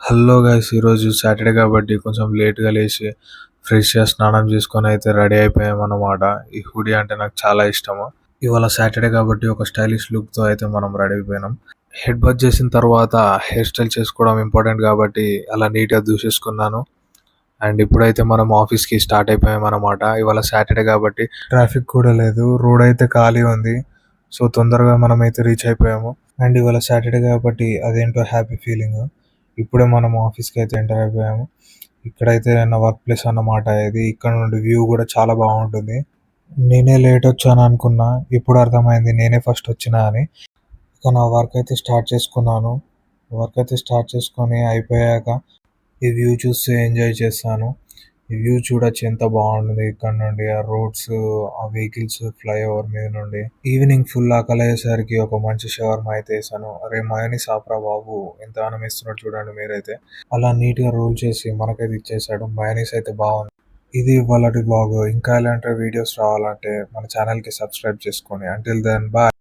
Hello guys, ఈరోజు Saturday కాబట్టి కొంచెం లేట్గా లేచి ఫ్రెష్గా స్నానం చేసుకొని అయితే రెడీ అయిపోయామన్నమాట. ఈ హుడీ అంటే నాకు చాలా ఇష్టము. ఇవాళ సాటర్డే కాబట్టి ఒక స్టైలిష్ లుక్తో అయితే మనం రెడీ అయిపోయినాం. హెడ్ బాత్ చేసిన తర్వాత హెయిర్ స్టైల్ చేసుకోవడం ఇంపార్టెంట్ కాబట్టి అలా నీట్గా దూసేసుకున్నాను. అండ్ ఇప్పుడైతే మనం ఆఫీస్కి స్టార్ట్ అయిపోయామన్నమాట. ఇవాళ సాటర్డే కాబట్టి ట్రాఫిక్ కూడా లేదు, రోడ్ అయితే ఖాళీ ఉంది. సో తొందరగా మనం అయితే రీచ్ అయిపోయాము. అండ్ ఇవాళ సాటర్డే కాబట్టి అదేంటో హ్యాపీ ఫీలింగ్. ఇప్పుడే మనం ఆఫీస్కి అయితే ఎంటర్ అయిపోయాము. ఇక్కడైతే నా వర్క్ ప్లేస్ అన్నమాట ఇది. ఇక్కడ నుండి వ్యూ కూడా చాలా బాగుంటుంది. నేనే లేట్ వచ్చాను అనుకున్నా, ఇప్పుడు అర్థమైంది నేనే ఫస్ట్ వచ్చినా అని. ఇక నా వర్క్ అయితే స్టార్ట్ చేసుకున్నాను. వర్క్ అయితే స్టార్ట్ చేసుకొని అయిపోయాక ఈ వ్యూ చూస్తూ ఎంజాయ్ చేస్తాను. ఈ వ్యూ చూడొచ్చు ఎంత బాగుంటుంది. ఇక్కడ నుండి ఆ రోడ్స్, ఆ వెహికల్స్, ఫ్లైఓవర్ మీద నుండి. ఈవినింగ్ ఫుల్ ఆకలి అయ్యేసరికి ఒక మంచి షవర్మా అయితే వేసాను. అరే మయోనీస్ ఆపరా బాబు, ఎంత ఆనం ఇస్తున్నాడు చూడండి మీరైతే. అలా నీట్ గా రోల్ చేసి మనకైతే ఇచ్చేసాడు. మయోనీస్ అయితే బాగుంది. ఇది ఇవాళటి బ్లాగ్. ఇంకా ఇలాంటి వీడియోస్ రావాలంటే మన ఛానల్ కి సబ్స్క్రైబ్ చేసుకోండి. Until then bye.